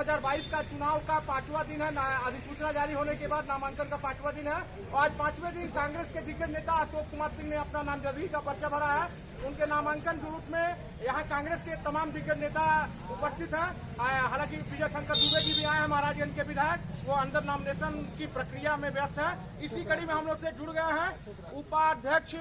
2022 का चुनाव का 5वां दिन है। अधिसूचना जारी होने के बाद नामांकन का 5वां दिन है और आज 5वें दिन कांग्रेस के दिग्गज नेता अशोक कुमार सिंह ने अपना नामजदगी का पर्चा भरा है। उनके नामांकन जुलूस में यहाँ कांग्रेस के तमाम दिग्गज नेता उपस्थित हैं। हालांकि विजय शंकर दुबे जी भी आए हैं, महाराजगंज के विधायक, वो अंदर नॉमिनेशन की प्रक्रिया में व्यस्त है। इसी कड़ी में हम लोग से जुड़ गए हैं उपाध्यक्ष,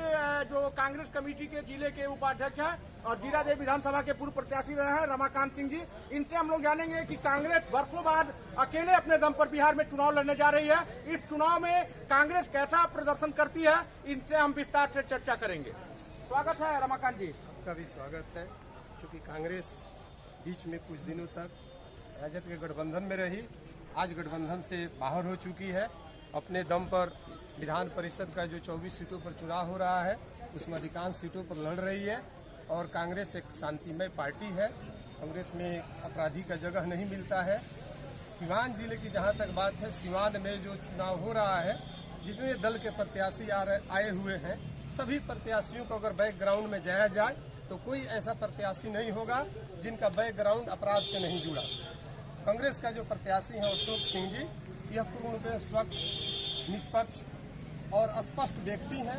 जो कांग्रेस कमेटी के जिले के उपाध्यक्ष हैं और जीरादेव विधानसभा के पूर्व प्रत्याशी रहे हैं रमाकांत सिंह जी। इनसे हम लोग जानेंगे कि कांग्रेस वर्षों बाद अकेले अपने दम पर बिहार में चुनाव लड़ने जा रही है। इस चुनाव में कांग्रेस कैसा प्रदर्शन करती है, इनसे हम विस्तार से चर्चा करेंगे। स्वागत है रमाकांत जी। आपका भी स्वागत है। क्योंकि कांग्रेस बीच में कुछ दिनों तक राजद के गठबंधन में रही, आज गठबंधन से बाहर हो चुकी है। अपने दम पर विधान परिषद का जो 24 सीटों पर चुनाव हो रहा है उसमें अधिकांश सीटों पर लड़ रही है और कांग्रेस एक शांतिमय पार्टी है। कांग्रेस में अपराधी का जगह नहीं मिलता है। सिवान जिले की जहां तक बात है, सिवान में जो चुनाव हो रहा है, जितने दल के प्रत्याशी आए हुए हैं, सभी प्रत्याशियों को अगर बैकग्राउंड में जाया जाए तो कोई ऐसा प्रत्याशी नहीं होगा जिनका बैकग्राउंड अपराध से नहीं जुड़ा। कांग्रेस का जो प्रत्याशी है अशोक सिंह जी, यह पूर्ण रूप से स्वच्छ, निष्पक्ष और स्पष्ट व्यक्ति हैं।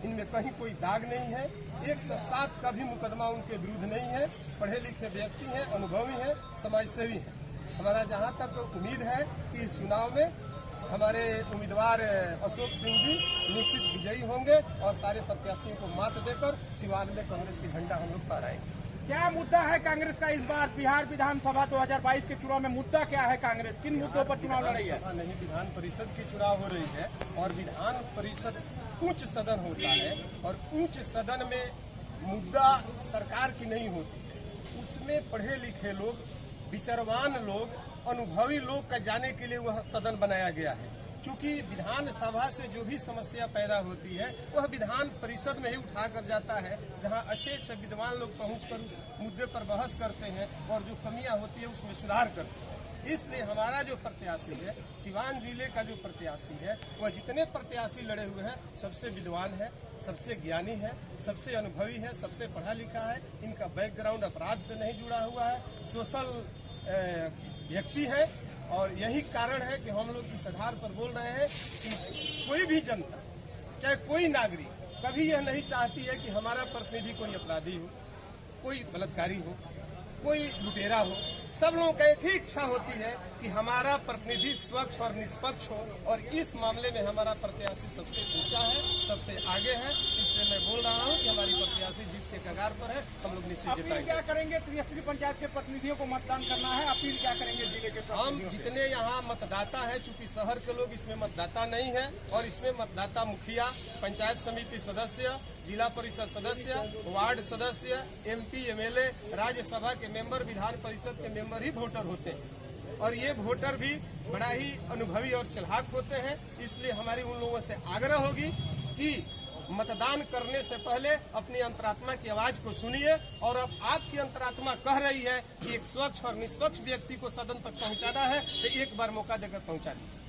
इनमें कहीं कोई दाग नहीं है। 107 का भी मुकदमा उनके विरुद्ध नहीं है। पढ़े लिखे व्यक्ति हैं, अनुभवी हैं, समाजसेवी हैं। हमारा जहां तक उम्मीद है कि इस चुनाव में हमारे उम्मीदवार अशोक सिंह जी निश्चित विजयी होंगे और सारे प्रत्याशियों को मात देकर सिवान में कांग्रेस की झंडा हम लोग फहराएंगे। क्या मुद्दा है कांग्रेस का इस बार बिहार विधानसभा 2022 के चुनाव में? मुद्दा क्या है कांग्रेस, किन मुद्दों पर चुनाव लड़ रही है? नहीं, विधान परिषद की चुनाव हो रही है और विधान परिषद उच्च सदन होता है और उच्च सदन में मुद्दा सरकार की नहीं होती है। उसमें पढ़े लिखे लोग, विचारवान लोग, अनुभवी लोग का जाने के लिए वह सदन बनाया गया है। क्योंकि विधानसभा से जो भी समस्या पैदा होती है वह विधान परिषद में ही उठा कर जाता है, जहां अच्छे विद्वान लोग पहुंचकर उस मुद्दे पर बहस करते हैं और जो कमियां होती है उसमें सुधार करते हैं। इसलिए हमारा जो प्रत्याशी है, सिवान जिले का जो प्रत्याशी है, वह जितने प्रत्याशी लड़े हुए हैं सबसे विद्वान है, सबसे ज्ञानी है, सबसे अनुभवी है, सबसे पढ़ा लिखा है। इनका बैकग्राउंड अपराध से नहीं जुड़ा हुआ है, सोशल व्यक्ति है। और यही कारण है कि हम लोग इस आधार पर बोल रहे हैं कि कोई भी जनता, चाहे कोई नागरिक, कभी यह नहीं चाहती है कि हमारा प्रतिनिधि कोई अपराधी हो, कोई बलात्कारी हो, कोई लुटेरा हो। सब लोगों का एक ही इच्छा होती है कि हमारा प्रतिनिधि स्वच्छ और निष्पक्ष हो और इस मामले में हमारा प्रत्याशी सबसे ऊंचा है, सबसे आगे है। इसलिए मैं बोल रहा हूं कि हमारी प्रत्याशी जीत के कगार पर है। हम लोग निश्चित जिताएंगे। क्या करेंगे? त्रिस्तरीय पंचायत के प्रतिनिधियों को मतदान करना है, अपील क्या करेंगे जिले के? हम जितने यहाँ मतदाता है, चूंकि शहर के लोग इसमें मतदाता नहीं है और इसमें मतदाता मुखिया, पंचायत समिति सदस्य, जिला परिषद सदस्य, वार्ड सदस्य, MP, MLA, राज्यसभा के मेंबर, विधान परिषद के मेंबर ही वोटर होते हैं और ये वोटर भी बड़ा ही अनुभवी और चालाक होते हैं। इसलिए हमारी उन लोगों से आग्रह होगी कि मतदान करने से पहले अपनी अंतरात्मा की आवाज को सुनिए और अब आपकी अंतरात्मा कह रही है कि एक स्वच्छ और निष्पक्ष व्यक्ति को सदन तक पहुंचाना है तो एक बार मौका देकर पहुंचा दीजिए।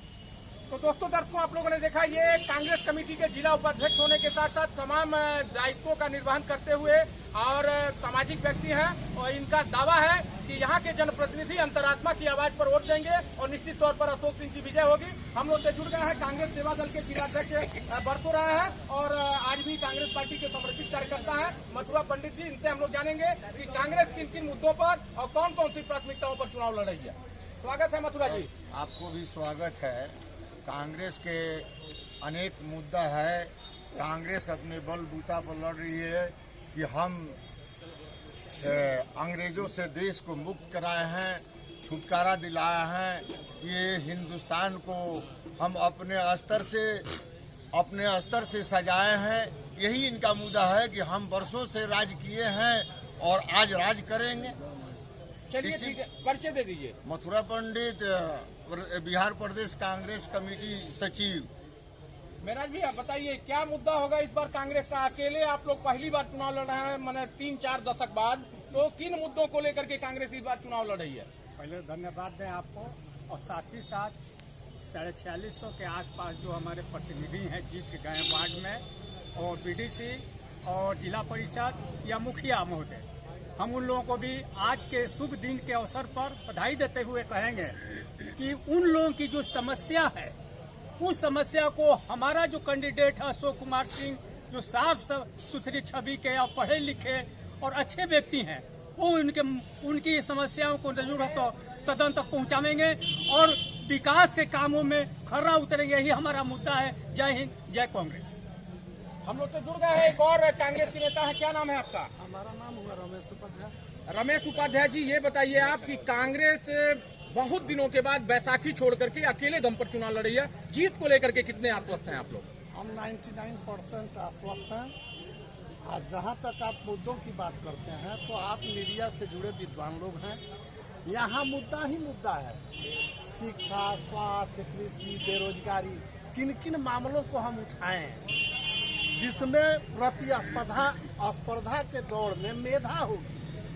तो दोस्तों, दर्शकों, आप लोगों ने देखा, ये कांग्रेस कमेटी के जिला उपाध्यक्ष होने के साथ साथ तमाम दायित्वों का निर्वहन करते हुए और सामाजिक व्यक्ति हैं और इनका दावा है कि यहाँ के जनप्रतिनिधि अंतरात्मा की आवाज पर वोट देंगे और निश्चित तौर पर अशोक सिंह की विजय होगी। हम लोग से जुड़ गए हैं कांग्रेस सेवा दल के जिलाध्यक्ष बरसों रहे हैं और आज भी कांग्रेस पार्टी के समर्पित कार्यकर्ता हैं मथुरा पंडित जी। इनसे हम लोग जानेंगे कि कांग्रेस किन किन मुद्दों पर और कौन कौन सी प्राथमिकताओं पर चुनाव लड़ रही है। स्वागत है मथुरा जी। आपको भी स्वागत है। कांग्रेस के अनेक मुद्दा है। कांग्रेस अपने बलबूता पर लड़ रही है कि हम अंग्रेजों से देश को मुक्त कराए हैं, छुटकारा दिलाया है। ये हिंदुस्तान को हम अपने स्तर से सजाए हैं। यही इनका मुद्दा है कि हम वर्षों से राज किए हैं और आज राज करेंगे। चलिए ठीक है, परिचय दे दीजिए। मथुरा पंडित, बिहार प्रदेश कांग्रेस कमेटी सचिव। मेराज भी आप बताइए, क्या मुद्दा होगा इस बार कांग्रेस का? अकेले आप लोग पहली बार चुनाव लड़ रहे हैं, मैंने 3-4 दशक बाद, तो किन मुद्दों को लेकर के कांग्रेस इस बार चुनाव लड़ रही है? पहले धन्यवाद दें आपको और साथ ही साथ 4650 के आसपास जो हमारे प्रतिनिधि हैं जीत के गए वार्ड में और BDC और जिला परिषद या मुखिया महोदय, हम उन लोगों को भी आज के शुभ दिन के अवसर पर बधाई देते हुए कहेंगे कि उन लोगों की जो समस्या है, उस समस्या को हमारा जो कैंडिडेट है अशोक कुमार सिंह, जो साफ सुथरी छवि के और पढ़े लिखे और अच्छे व्यक्ति हैं, वो उनकी समस्याओं को जरूर तो सदन तक पहुंचाएंगे और विकास के कामों में खरा उतरेंगे। यही हमारा मुद्दा है। जय हिंद, जय कांग्रेस। हम लोग तो जुड़ गए हैं। एक और कांग्रेस के नेता है, क्या नाम है आपका? हमारा नाम हुआ रमेश उपाध्याय। रमेश उपाध्याय जी, ये बताइए आप कि कांग्रेस बहुत दिनों के बाद बैसाखी छोड़ करके अकेले दम पर चुनाव लड़ी है, जीत को लेकर के कितने आश्वस्त हैं आप लोग? हम 99% आश्वस्त हैं। आज जहाँ तक आप मुद्दों की बात करते हैं तो आप मीडिया से जुड़े विद्वान लोग हैं। यहाँ मुद्दा ही मुद्दा है। शिक्षा, स्वास्थ्य, कृषि, बेरोजगारी, किन किन मामलों को हम उठाएं जिसमें प्रतिस्पर्धा के दौर में मेधा होगी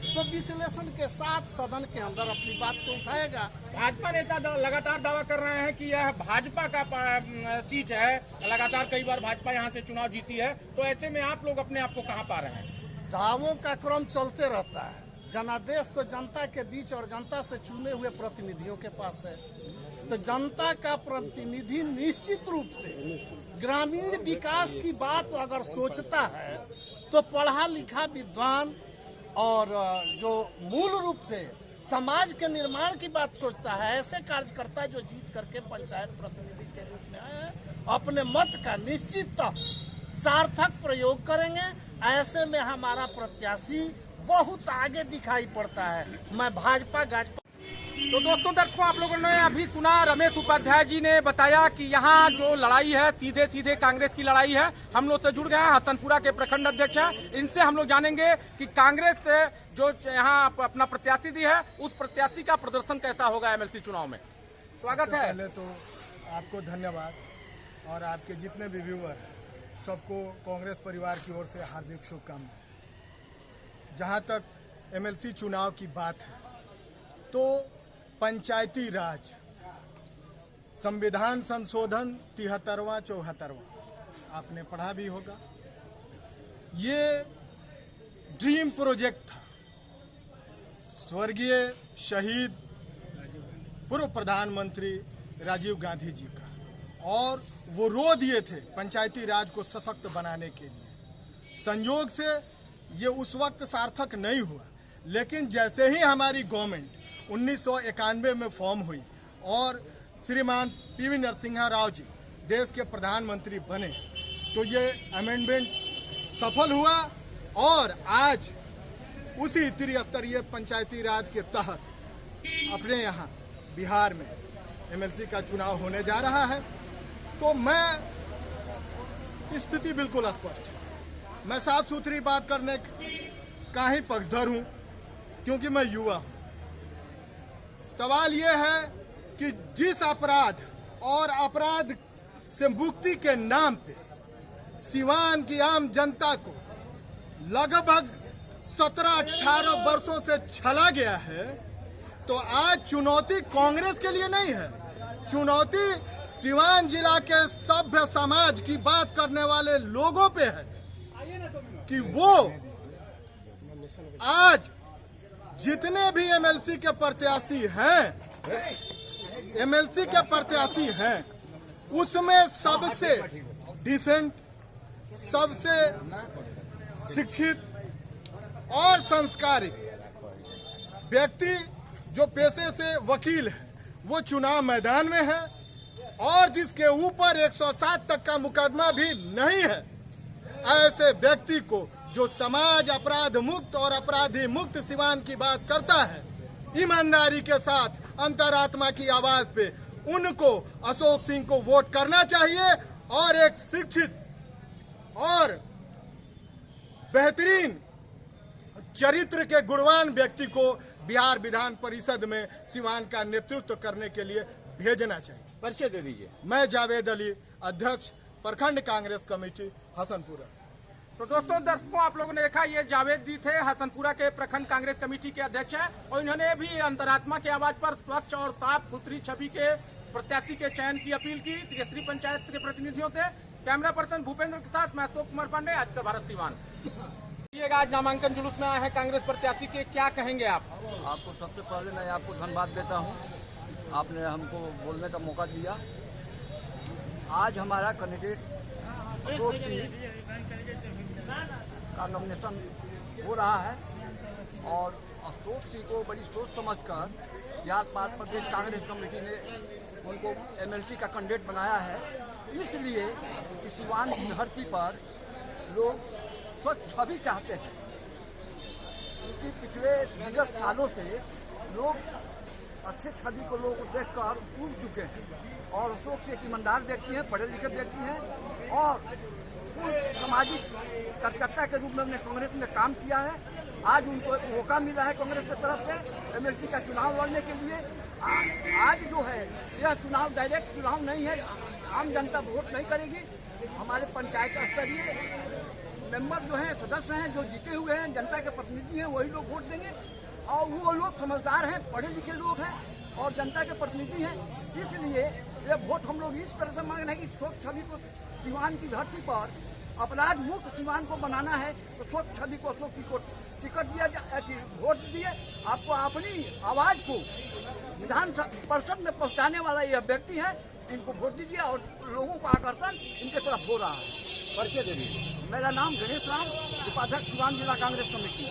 तो विश्लेषण के साथ सदन के अंदर अपनी बात को उठाएगा। भाजपा नेता लगातार दावा कर रहे हैं कि यह भाजपा का सीट है, लगातार कई बार भाजपा यहाँ से चुनाव जीती है, तो ऐसे में आप लोग अपने आप को कहाँ पा रहे हैं? दावों का क्रम चलते रहता है। जनादेश तो जनता के बीच और जनता से चुने हुए प्रतिनिधियों के पास है। तो जनता का प्रतिनिधि निश्चित रूप से ग्रामीण विकास की बात अगर सोचता है तो पढ़ा लिखा विद्वान और जो मूल रूप से समाज के निर्माण की बात सोचता है, ऐसे कार्यकर्ता जो जीत करके पंचायत प्रतिनिधि के रूप में आए अपने मत का निश्चित सार्थक प्रयोग करेंगे। ऐसे में हमारा प्रत्याशी बहुत आगे दिखाई पड़ता है। मैं भाजपा तो दोस्तों, दर्शकों, आप लोगों ने अभी सुना रमेश उपाध्याय जी ने बताया कि यहाँ जो लड़ाई है सीधे सीधे कांग्रेस की लड़ाई है। हम लोग से जुड़ गए हैं, हसनपुरा के प्रखंड अध्यक्ष हैं, इनसे हम लोग जानेंगे कि कांग्रेस जो यहाँ अपना प्रत्याशी दी है उस प्रत्याशी का प्रदर्शन कैसा होगा एमएलसी चुनाव में। स्वागत है। पहले तो आपको धन्यवाद और आपके जितने भी व्यूअर सबको कांग्रेस परिवार की ओर से हार्दिक शुभकामनाएं। जहाँ तक एमएलसी चुनाव की बात है तो पंचायती राज संविधान संशोधन 73वां 74वां आपने पढ़ा भी होगा। ये ड्रीम प्रोजेक्ट था स्वर्गीय शहीद पूर्व प्रधानमंत्री राजीव गांधी जी का, और वो रो दिए थे पंचायती राज को सशक्त बनाने के लिए। संयोग से ये उस वक्त सार्थक नहीं हुआ, लेकिन जैसे ही हमारी गवर्नमेंट 1991 में फॉर्म हुई और श्रीमान पीवी नरसिम्हा राव जी देश के प्रधानमंत्री बने तो ये अमेंडमेंट सफल हुआ और आज उसी त्रिस्तरीय पंचायती राज के तहत अपने यहाँ बिहार में एमएलसी का चुनाव होने जा रहा है। तो मैं स्थिति बिल्कुल स्पष्ट है। मैं साफ सुथरी बात करने का ही पक्षधर हूँ क्योंकि मैं युवा हूँ। सवाल ये है कि जिस अपराध और अपराध से मुक्ति के नाम पे सिवान की आम जनता को लगभग 17-18 वर्षों से छला गया है, तो आज चुनौती कांग्रेस के लिए नहीं है, चुनौती सिवान जिला के सभ्य समाज की बात करने वाले लोगों पे है कि वो आज जितने भी एमएलसी के प्रत्याशी हैं उसमें सबसे डिसेंट, सबसे शिक्षित और संस्कारिक व्यक्ति जो पेशे से वकील है वो चुनाव मैदान में है और जिसके ऊपर 107 तक का मुकदमा भी नहीं है। ऐसे व्यक्ति को जो समाज अपराध मुक्त और अपराधी मुक्त सिवान की बात करता है, ईमानदारी के साथ अंतरात्मा की आवाज पे उनको अशोक सिंह को वोट करना चाहिए और एक शिक्षित और बेहतरीन चरित्र के गुणवान व्यक्ति को बिहार विधान परिषद में सिवान का नेतृत्व करने के लिए भेजना चाहिए। परिचय दे दीजिए। मैं जावेद अली, अध्यक्ष प्रखंड कांग्रेस कमेटी हसनपुरा। तो दोस्तों, दर्शकों, आप लोगों ने देखा ये जावेद जी थे, हसनपुरा के प्रखंड कांग्रेस कमेटी के अध्यक्ष हैं और इन्होंने भी अंतरात्मा की आवाज पर स्वच्छ और साफ सुथरी छवि के प्रत्याशी के चयन की अपील की त्रिस्तरीय पंचायत के प्रतिनिधियों से। कैमरा पर्सन भूपेंद्र के साथ मैं अशोक कुमार पांडे, आज का भारत दीवान। आज नामांकन जुलूस में आए हैं कांग्रेस प्रत्याशी के, क्या कहेंगे आप? आपको सबसे पहले मैं आपको धन्यवाद देता हूं, आपने हमको बोलने का मौका दिया। आज हमारा कैंडिडेट अशोक सिंह का नॉमिनेशन हो रहा है और अशोक सिंह को बड़ी सोच समझकर बिहार प्रदेश कांग्रेस कमेटी ने उनको एमएलसी का कैंडिडेट बनाया है, इसलिए कि सिवान की धरती पर लोग स्वच्छ छवि चाहते हैं, क्योंकि पिछले 10 सालों से लोग अच्छे छवि को लोग देखकर उब चुके हैं और अशोक से एक ईमानदार व्यक्ति हैं, पढ़े लिखे व्यक्ति हैं और सामाजिक कार्यकर्ता के रूप में उन्होंने कांग्रेस में काम किया है। आज उनको एक मौका मिला है कांग्रेस की तरफ से एमएलसी का चुनाव लड़ने के लिए। आज जो है यह चुनाव डायरेक्ट चुनाव नहीं है, आम जनता वोट नहीं करेगी। हमारे पंचायत स्तरीय मेंबर जो हैं, सदस्य हैं, जो जीते हुए हैं, जनता के प्रतिनिधि हैं, वही लोग वोट देंगे और वो लोग समझदार हैं, पढ़े लिखे लोग हैं और जनता के प्रतिनिधि हैं। इसलिए ये वोट हम लोग इस तरह से मांग रहे हैं कि स्वच्छ छवि को सिवान की धरती पर अपराध मुक्त सिवान को बनाना है, तो स्वच्छ छवि को अशोक को टिकट दिया जाए, वोट दिए। आपको अपनी आवाज को विधान परिषद में पहुंचाने वाला यह व्यक्ति है, इनको वोट दीजिए और लोगों का आकर्षण इनके तरफ हो रहा है। परिचय दे दीजिए। मेरा नाम गणेश राम, उपाध्यक्ष सिवान जिला कांग्रेस कमेटी।